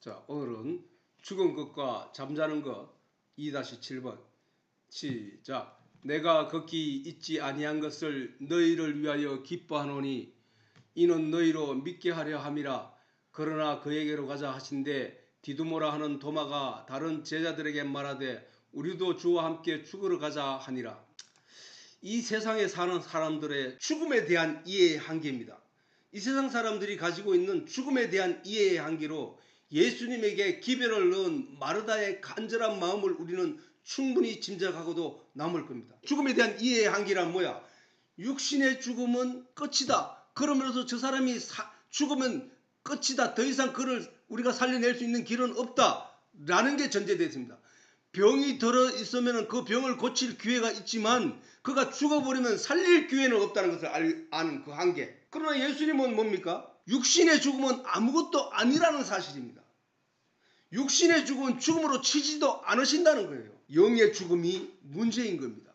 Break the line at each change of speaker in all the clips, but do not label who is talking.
자, 오늘은 죽은 것과 잠자는 것 2-7번 시작. 내가 극히 잊지 아니한 것을 너희를 위하여 기뻐하노니 이는 너희로 믿게 하려 함이라. 그러나 그에게로 가자 하신대 디두모라 하는 도마가 다른 제자들에게 말하되 우리도 주와 함께 죽으러 가자 하니라. 이 세상에 사는 사람들의 죽음에 대한 이해의 한계입니다. 이 세상 사람들이 가지고 있는 죽음에 대한 이해의 한계로 예수님에게 기별을 넣은 마르다의 간절한 마음을 우리는 충분히 짐작하고도 남을 겁니다. 죽음에 대한 이해의 한계란 뭐야? 육신의 죽음은 끝이다. 그러면서 저 사람이 죽으면 끝이다. 더 이상 그를 우리가 살려낼 수 있는 길은 없다. 라는 게 전제되어 있습니다. 병이 들어 있으면 그 병을 고칠 기회가 있지만 그가 죽어버리면 살릴 기회는 없다는 것을 아는 그 한계. 그러나 예수님은 뭡니까? 육신의 죽음은 아무것도 아니라는 사실입니다. 육신의 죽음은 죽음으로 치지도 않으신다는 거예요. 영의 죽음이 문제인 겁니다.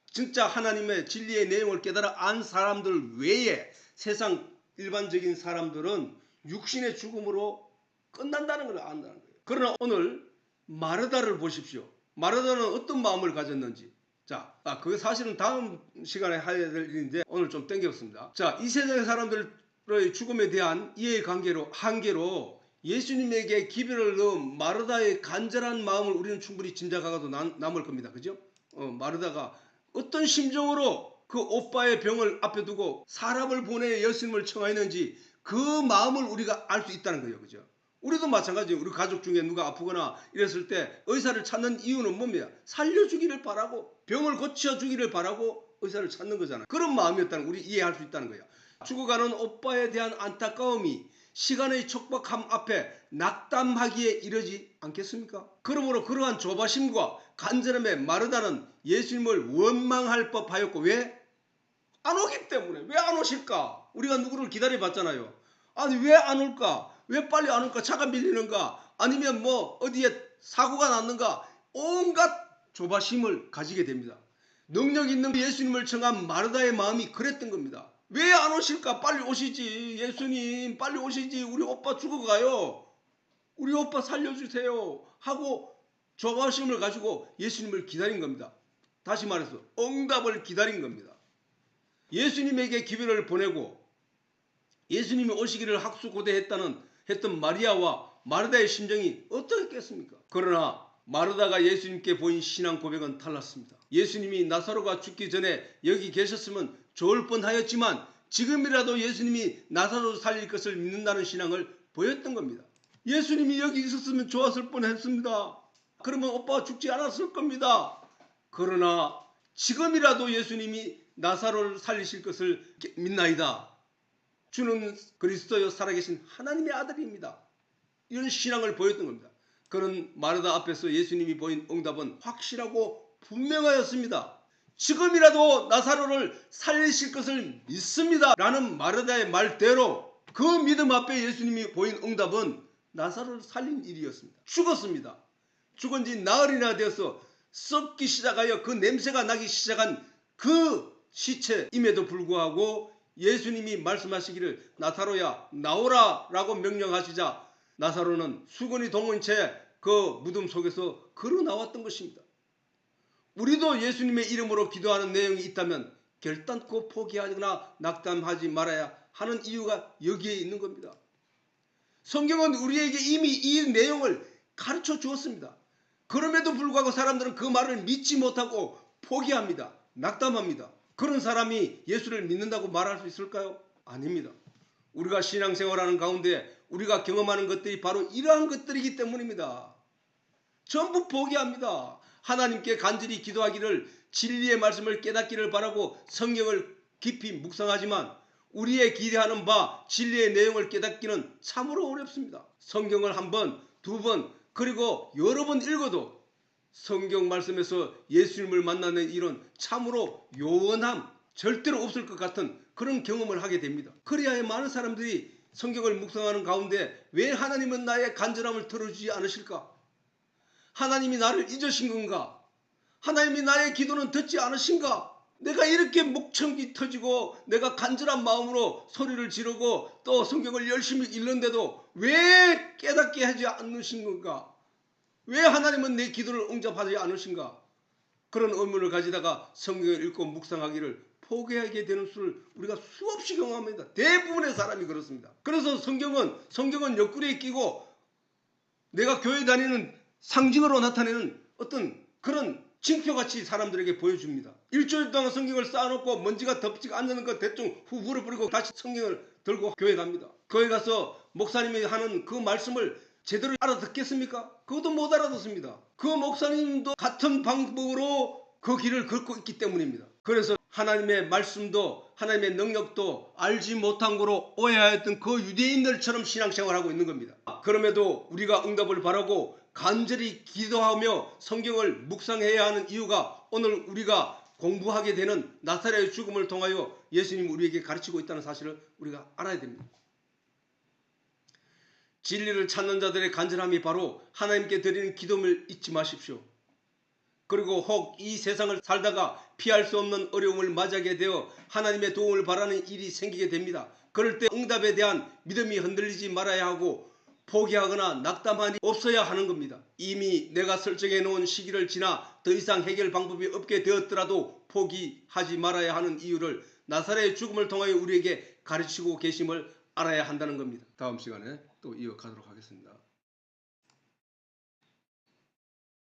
진짜 하나님의 진리의 내용을 깨달아 안 사람들 외에 세상 일반적인 사람들은 육신의 죽음으로 끝난다는 걸 안다는 거예요. 그러나 오늘 마르다를 보십시오. 마르다는 어떤 마음을 가졌는지. 자, 그게 사실은 다음 시간에 해야 될 일인데 오늘 좀 땡겼습니다. 자, 이 세상의 사람들의 죽음에 대한 이해의 한계로 예수님에게 기별을 넣은 마르다의 간절한 마음을 우리는 충분히 짐작하고도 남을 겁니다. 그죠? 마르다가 어떤 심정으로 그 오빠의 병을 앞에 두고 사람을 보내 예수님을 청하였는지 그 마음을 우리가 알 수 있다는 거예요. 그죠? 우리도 마찬가지예요. 우리 가족 중에 누가 아프거나 이랬을 때 의사를 찾는 이유는 뭡니까? 살려주기를 바라고 병을 고쳐주기를 바라고 의사를 찾는 거잖아요. 그런 마음이었다는 우리 이해할 수 있다는 거예요. 죽어가는 오빠에 대한 안타까움이 시간의 촉박함 앞에 낙담하기에 이르지 않겠습니까? 그러므로 그러한 조바심과 간절함에 마르다는 예수님을 원망할 법하였고 왜? 안 오기 때문에. 왜 안 오실까? 우리가 누구를 기다려봤잖아요. 아니 왜 안 올까? 왜 빨리 안 올까? 차가 밀리는가? 아니면 뭐 어디에 사고가 났는가? 온갖 조바심을 가지게 됩니다. 능력 있는 예수님을 청한 마르다의 마음이 그랬던 겁니다. 왜 안 오실까? 빨리 오시지. 예수님 빨리 오시지. 우리 오빠 죽어가요. 우리 오빠 살려주세요. 하고 조바심을 가지고 예수님을 기다린 겁니다. 다시 말해서 응답을 기다린 겁니다. 예수님에게 기별을 보내고 예수님이 오시기를 학수고대했던 마리아와 마르다의 심정이 어떻겠습니까? 그러나 마르다가 예수님께 보인 신앙 고백은 달랐습니다. 예수님이 나사로가 죽기 전에 여기 계셨으면 좋을 뻔하였지만 지금이라도 예수님이 나사로를 살릴 것을 믿는다는 신앙을 보였던 겁니다. 예수님이 여기 있었으면 좋았을 뻔했습니다. 그러면 오빠가 죽지 않았을 겁니다. 그러나 지금이라도 예수님이 나사로를 살리실 것을 믿나이다. 주는 그리스도여 살아계신 하나님의 아들입니다. 이런 신앙을 보였던 겁니다. 그런 마르다 앞에서 예수님이 보인 응답은 확실하고 분명하였습니다. 지금이라도 나사로를 살리실 것을 믿습니다. 라는 마르다의 말대로 그 믿음 앞에 예수님이 보인 응답은 나사로를 살린 일이었습니다. 죽었습니다. 죽은 지 나흘이나 되어서 썩기 시작하여 그 냄새가 나기 시작한 그 시체임에도 불구하고 예수님이 말씀하시기를 나사로야 나오라 라고 명령하시자 나사로는 수건이 동은 채 그 무덤 속에서 걸어 나왔던 것입니다. 우리도 예수님의 이름으로 기도하는 내용이 있다면 결단코 포기하거나 낙담하지 말아야 하는 이유가 여기에 있는 겁니다. 성경은 우리에게 이미 이 내용을 가르쳐 주었습니다. 그럼에도 불구하고 사람들은 그 말을 믿지 못하고 포기합니다. 낙담합니다. 그런 사람이 예수를 믿는다고 말할 수 있을까요? 아닙니다. 우리가 신앙생활하는 가운데 우리가 경험하는 것들이 바로 이러한 것들이기 때문입니다. 전부 포기합니다. 하나님께 간절히 기도하기를 진리의 말씀을 깨닫기를 바라고 성경을 깊이 묵상하지만 우리의 기대하는 바 진리의 내용을 깨닫기는 참으로 어렵습니다. 성경을 한 번, 두 번, 그리고 여러 번 읽어도 성경 말씀에서 예수님을 만나는 일은 참으로 요원함, 절대로 없을 것 같은 그런 경험을 하게 됩니다. 그래야 많은 사람들이 성경을 묵상하는 가운데 왜 하나님은 나의 간절함을 들어주지 않으실까? 하나님이 나를 잊으신 건가? 하나님이 나의 기도는 듣지 않으신가? 내가 이렇게 목청기 터지고 내가 간절한 마음으로 소리를 지르고 또 성경을 열심히 읽는데도 왜 깨닫게 하지 않으신 건가? 왜 하나님은 내 기도를 응답하지 않으신가? 그런 의문을 가지다가 성경을 읽고 묵상하기를 포기하게 되는 수를 우리가 수없이 경험합니다. 대부분의 사람이 그렇습니다. 그래서 성경은 옆구리에 끼고 내가 교회 다니는 상징으로 나타내는 어떤 그런 징표같이 사람들에게 보여줍니다. 일주일 동안 성경을 쌓아놓고 먼지가 덮지 않는 것 대충 후불을 뿌리고 다시 성경을 들고 교회 갑니다. 교회 가서 목사님이 하는 그 말씀을 제대로 알아듣겠습니까? 그것도 못 알아듣습니다. 그 목사님도 같은 방법으로 그 길을 걷고 있기 때문입니다. 그래서 하나님의 말씀도 하나님의 능력도 알지 못한 거로 오해하였던 그 유대인들처럼 신앙생활하고 있는 겁니다. 그럼에도 우리가 응답을 바라고 간절히 기도하며 성경을 묵상해야 하는 이유가 오늘 우리가 공부하게 되는 나사렛의 죽음을 통하여 예수님이 우리에게 가르치고 있다는 사실을 우리가 알아야 됩니다. 진리를 찾는 자들의 간절함이 바로 하나님께 드리는 기도를 잊지 마십시오. 그리고 혹 이 세상을 살다가 피할 수 없는 어려움을 맞이하게 되어 하나님의 도움을 바라는 일이 생기게 됩니다. 그럴 때 응답에 대한 믿음이 흔들리지 말아야 하고 포기하거나 낙담하니 없어야 하는 겁니다. 이미 내가 설정해 놓은 시기를 지나 더 이상 해결 방법이 없게 되었더라도 포기하지 말아야 하는 이유를 나사렛의 죽음을 통하여 우리에게 가르치고 계심을 알아야 한다는 겁니다. 다음 시간에 또 이어가도록 하겠습니다.